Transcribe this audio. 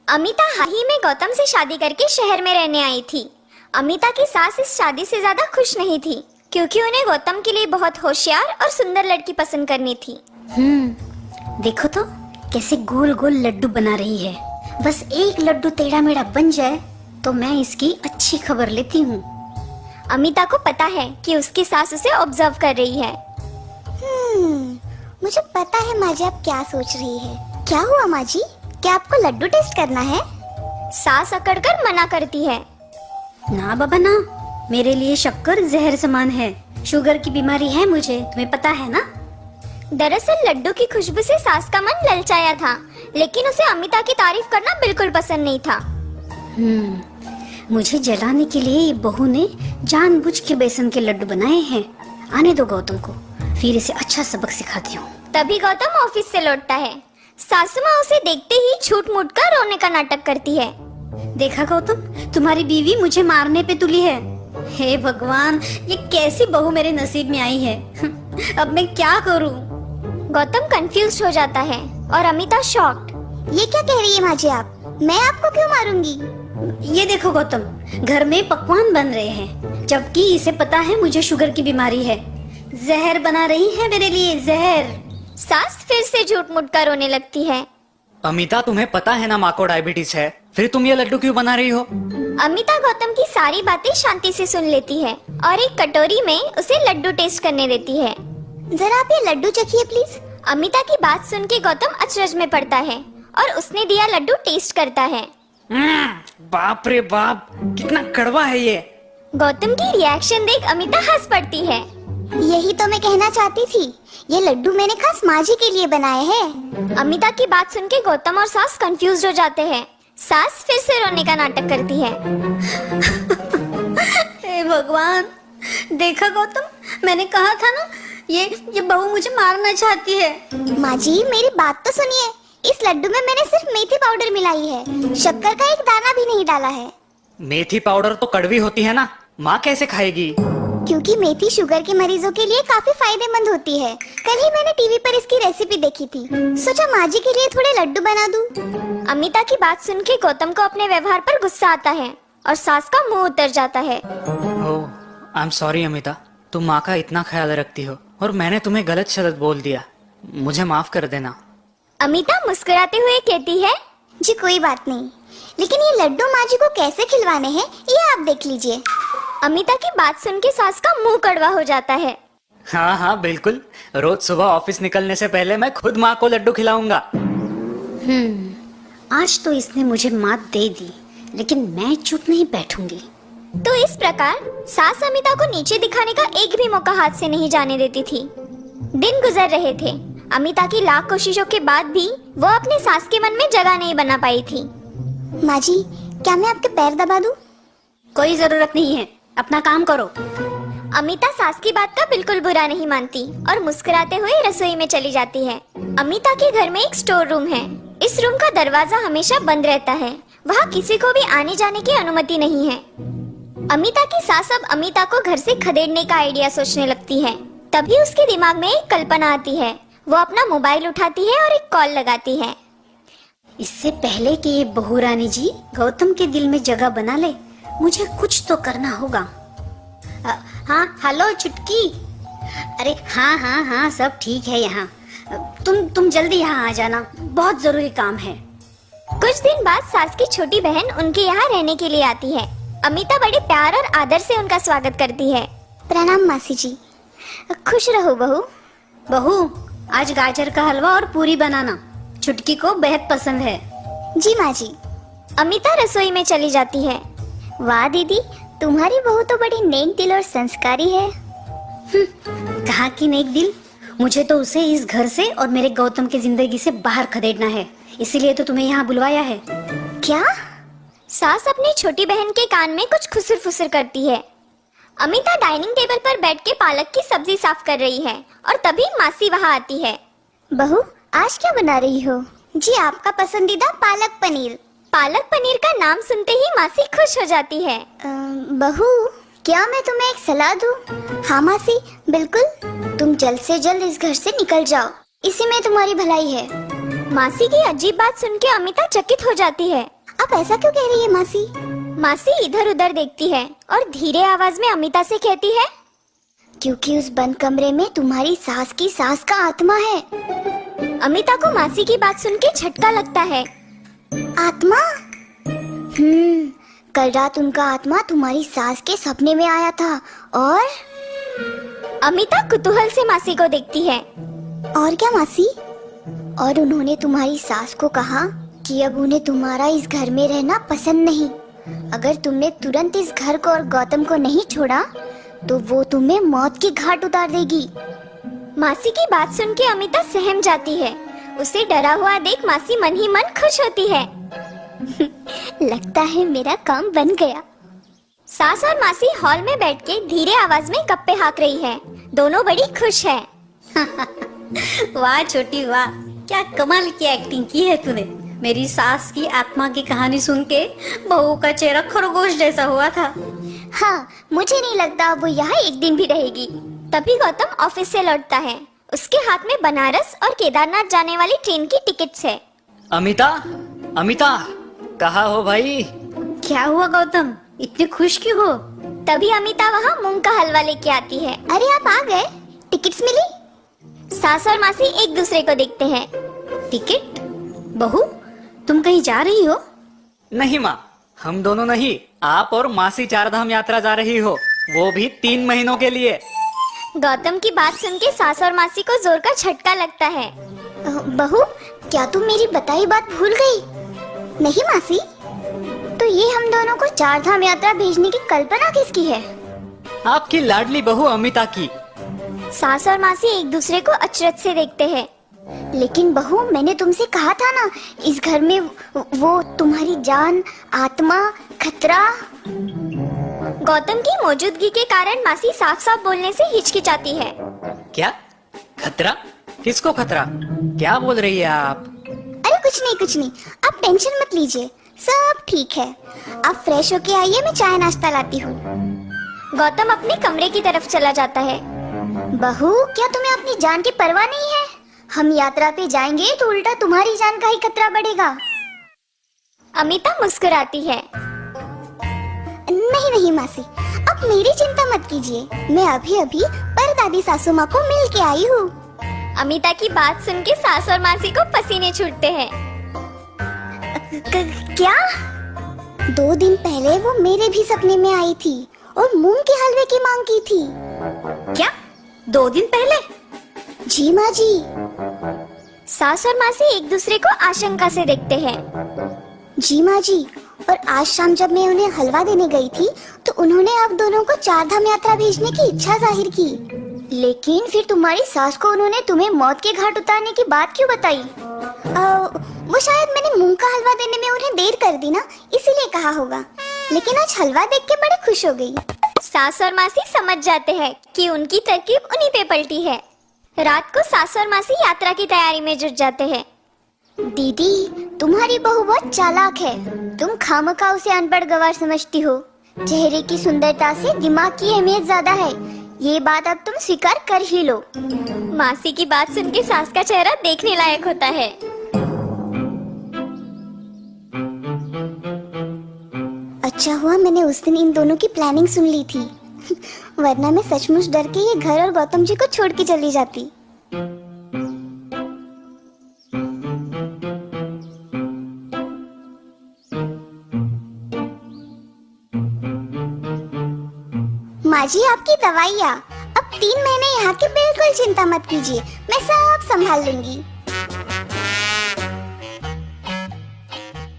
अमिता हाल ही में गौतम से शादी करके शहर में रहने आई थी। अमिता की सास इस शादी से ज्यादा खुश नहीं थी क्योंकि उन्हें गौतम के लिए बहुत होशियार और सुंदर लड़की पसंद करनी थी। देखो तो कैसे गोल गोल लड्डू बना रही है। बस एक लड्डू टेढ़ा मेढ़ा बन जाए तो मैं इसकी अच्छी खबर लेती हूँ। अमिता को पता है कि उसकी सास उसे ऑब्जर्व कर रही है। मुझे पता है माँ जी आप क्या सोच रही है। क्या हुआ माँ जी, क्या आपको लड्डू टेस्ट करना है? सास अकड़कर मना करती है। ना बाबा ना, मेरे लिए शक्कर जहर समान है। शुगर की बीमारी है मुझे, तुम्हें पता है ना। दरअसल लड्डू की खुशबू से सास का मन ललचाया था, लेकिन उसे अमिता की तारीफ करना बिल्कुल पसंद नहीं था। मुझे जलाने के लिए बहू ने जानबूझ के बेसन के लड्डू बनाए हैं। आने दो गौतम को, फिर इसे अच्छा सबक सिखाती हूँ। तभी गौतम ऑफिस से लौटता है। सासू माँ उसे देखते ही छूट मूट कर रोने का नाटक करती है। देखा गौतम, तुम्हारी बीवी मुझे मारने पे तुली है। हे भगवान, ये कैसी बहू मेरे नसीब में आई है। अब मैं क्या करूँ? गौतम कंफ्यूज हो जाता है और अमिता शॉक्ड। ये क्या कह रही है माँ जी आप? मैं आपको क्यों मारूंगी? ये देखो गौतम, घर में पकवान बन रहे हैं, जबकि इसे पता है मुझे शुगर की बीमारी है। जहर बना रही है मेरे लिए, जहर। सास फिर से झूठ मूठ कर रोने लगती है। अमिता, तुम्हें पता है ना माँ को डायबिटीज है, फिर तुम ये लड्डू क्यों बना रही हो? अमिता गौतम की सारी बातें शांति से सुन लेती है और एक कटोरी में उसे लड्डू टेस्ट करने देती है। जरा आप ये लड्डू चखिए प्लीज। अमिता की बात सुन के गौतम अचरज में पड़ता है और उसने दिया लड्डू टेस्ट करता है। बाप रे बाप, कितना कड़वा है ये। गौतम की रिएक्शन देख अमिता हंस पड़ती है। यही तो मैं कहना चाहती थी, ये लड्डू मैंने खास माँ जी के लिए बनाए हैं। अमिता की बात सुन के गौतम और सास कंफ्यूज हो जाते हैं। सास फिर से रोने का नाटक करती है। हे भगवान, देखा गौतम, मैंने कहा था ना, ये बहू मुझे मारना चाहती है। माँ जी मेरी बात तो सुनिए, इस लड्डू में मैंने सिर्फ मेथी पाउडर मिलाई है, शक्कर का एक दाना भी नहीं डाला है। मेथी पाउडर तो कड़वी होती है ना, माँ कैसे खाएगी? क्योंकि मेथी शुगर के मरीजों के लिए काफी फायदेमंद होती है। कल ही मैंने टीवी पर इसकी रेसिपी देखी थी, सोचा माँ जी के लिए थोड़े लड्डू बना दूं। अमिता की बात सुन के गौतम को अपने व्यवहार पर गुस्सा आता है और सास का मुंह उतर जाता है। ओह, आई एम सॉरी अमिता, तुम माँ का इतना ख्याल रखती हो और मैंने तुम्हें गलत शब्द बोल दिया, मुझे माफ कर देना। अमिता मुस्कुराते हुए कहती है, जी कोई बात नहीं, लेकिन ये लड्डू माँ जी को कैसे खिलवाने हैं ये आप देख लीजिए। अमिता की बात सुन के सास का मुंह कड़वा हो जाता है। हाँ हाँ बिल्कुल, रोज सुबह ऑफिस निकलने से पहले मैं खुद माँ को लड्डू खिलाऊंगा। आज तो इसने मुझे मात दे दी, लेकिन मैं चुप नहीं बैठूंगी। तो इस प्रकार सास अमिता को नीचे दिखाने का एक भी मौका हाथ से नहीं जाने देती थी। दिन गुजर रहे थे। अमिता की लाख कोशिशों के बाद भी वो अपने सास के मन में जगह नहीं बना पाई थी। माँ जी क्या मैं आपके पैर दबा दूं? कोई जरूरत नहीं है, अपना काम करो। अमिता सास की बात का बिल्कुल बुरा नहीं मानती और मुस्कुराते हुए रसोई में चली जाती है। अमिता के घर में एक स्टोर रूम है। इस रूम का दरवाजा हमेशा बंद रहता है, वहाँ किसी को भी आने जाने की अनुमति नहीं है। अमिता की सास अब अमिता को घर से खदेड़ने का आइडिया सोचने लगती है। तभी उसके दिमाग में एक कल्पना आती है। वो अपना मोबाइल उठाती है और एक कॉल लगाती है। इससे पहले कि ये बहू रानी जी गौतम के दिल में जगह बना ले, मुझे कुछ तो करना होगा। हाँ हेलो चुटकी। अरे हाँ सब ठीक है यहाँ। तुम जल्दी यहाँ आ जाना, बहुत जरूरी काम है। कुछ दिन बाद सास की छोटी बहन उनके यहाँ रहने के लिए आती है। अमिता बड़े प्यार और आदर से उनका स्वागत करती है। प्रणाम मासी जी। खुश रहो बहू। बहू, आज गाजर का हलवा और पूरी बनाना, चुटकी को बेहद पसंद है। जी माँ जी। अमिता रसोई में चली जाती है। वाह दीदी, तुम्हारी बहू तो बड़ी नेक दिल और संस्कारी है। कहा कि नेक दिल, मुझे तो उसे इस घर से और मेरे गौतम की जिंदगी से बाहर खदेड़ना है, इसीलिए तो तुम्हें यहाँ बुलवाया है। क्या? सास अपनी छोटी बहन के कान में कुछ खुसर फुसर करती है। अमिता डाइनिंग टेबल पर बैठ के पालक की सब्जी साफ कर रही है और तभी मासी वहाँ आती है। बहू आज क्या बना रही हो? जी आपका पसंदीदा पालक पनीर। पालक पनीर का नाम सुनते ही मासी खुश हो जाती है। बहू क्या मैं तुम्हें एक सलाह दूं? हाँ मासी बिल्कुल, तुम जल्द से जल्द इस घर से निकल जाओ, इसी में तुम्हारी भलाई है। मासी की अजीब बात सुन के अमिता चकित हो जाती है। आप ऐसा क्यों कह रही है मासी? मासी इधर उधर देखती है और धीरे आवाज में अमिता से कहती है, क्योंकि उस बंद कमरे में तुम्हारी सास की सास का आत्मा है। अमिता को मासी की बात सुन के झटका लगता है। आत्मा? कल रात उनका आत्मा तुम्हारी सास के सपने में आया था और अमिता कुतूहल से मासी को देखती है। और क्या मासी? और उन्होंने तुम्हारी सास को कहा कि अब उन्हें तुम्हारा इस घर में रहना पसंद नहीं। अगर तुमने तुरंत इस घर को और गौतम को नहीं छोड़ा तो वो तुम्हें मौत की घाट उतार देगी। मासी की बात सुन के अमिता सहम जाती है। उसे डरा हुआ देख मासी मन ही मन खुश होती है। लगता है मेरा काम बन गया। सास और मासी हॉल में बैठ के धीरे आवाज में गप्पे हाँक रही है। दोनों बड़ी खुश है। वाह छोटी वाह, क्या कमाल की एक्टिंग की है तूने। मेरी सास की आत्मा की कहानी सुन के बहू का चेहरा खरगोश जैसा हुआ था। हाँ, मुझे नहीं लगता वो यहाँ एक दिन भी रहेगी। तभी गौतम ऑफिस से लौटता है। उसके हाथ में बनारस और केदारनाथ जाने वाली ट्रेन की टिकट्स है। अमिता, अमिता, कहाँ हो भाई? क्या हुआ गौतम, इतने खुश क्यों हो? तभी अमिता वहाँ मूंग का हलवा लेके आती है। अरे आप आ गए, टिकट्स मिली? सास और मासी एक दूसरे को देखते हैं। टिकट? बहू, तुम कहीं जा रही हो? नहीं माँ, हम दोनों नहीं, आप और मासी चारधाम यात्रा जा रही हो, वो भी 3 महीनों के लिए। गौतम की बात सुन के सास और मासी को जोर का झटका लगता है। बहू, क्या तुम मेरी बताई बात भूल गई? नहीं मासी, तो ये हम दोनों को चारधाम यात्रा भेजने की कल्पना किसकी है? आपकी लाडली बहू अमिता की। सास और मासी एक दूसरे को अचरज से देखते हैं। लेकिन बहू, मैंने तुमसे कहा था ना, इस घर में वो तुम्हारी जान, आत्मा, खतरा। गौतम की मौजूदगी के कारण मासी साफ साफ बोलने से हिचकिचाती है। क्या खतरा? किसको खतरा? क्या बोल रही है आप? अरे कुछ नहीं, आप टेंशन मत लीजिए, सब ठीक है। आप फ्रेश होके आइए, मैं चाय नाश्ता लाती हूँ। गौतम अपने कमरे की तरफ चला जाता है। बहू, क्या तुम्हें अपनी जान की परवाह नहीं है? हम यात्रा पे जाएंगे तो उल्टा तुम्हारी जान का ही खतरा बढ़ेगा। अमिता मुस्कुराती है। नहीं मासी, आप मेरी चिंता मत कीजिए, मैं अभी परदादी सासू माँ को मिल के आई हूँ। अमिता की बात सुन के सास और मासी को पसीने छूटते हैं। क्या? 2 दिन पहले वो मेरे भी सपने में आई थी और मूंग के हलवे की मांग की थी। क्या? 2 दिन पहले? जी माँ जी। सास और मासी एक दूसरे को आशंका से देखते हैं। जी माँ जी, और आज शाम जब मैं उन्हें हलवा देने गई थी तो उन्होंने आप दोनों को चारधाम यात्रा भेजने की इच्छा जाहिर की। लेकिन फिर तुम्हारी सास को उन्होंने तुम्हें मौत के घाट उतारने की बात क्यों बताई? वो शायद मैंने मूंग का हलवा देने में उन्हें देर कर दी ना, इसीलिए कहा होगा। लेकिन आज हलवा देख के बड़ी खुश हो गई। सास और मासी समझ जाते हैं कि उनकी तरकीब उन्हीं पे पलटी है। रात को सास और मासी यात्रा की तैयारी में जुट जाते हैं। दीदी, तुम्हारी बहू बहुत चालाक है। तुम खामखा उसे अनपढ़ गवार समझती हो। चेहरे की सुंदरता से दिमाग की अहमियत ज्यादा है, ये बात अब तुम स्वीकार कर ही लो। मासी की बात सुन के सास का चेहरा देखने लायक होता है। अच्छा हुआ मैंने उस दिन इन दोनों की प्लानिंग सुन ली थी, वरना मैं सचमुच डर के ये घर और गौतम जी को छोड़ के चली जाती। माँ जी, आपकी दवाइयाँ। अब 3 महीने यहाँ की बिल्कुल चिंता मत कीजिए, मैं सब संभाल लूंगी।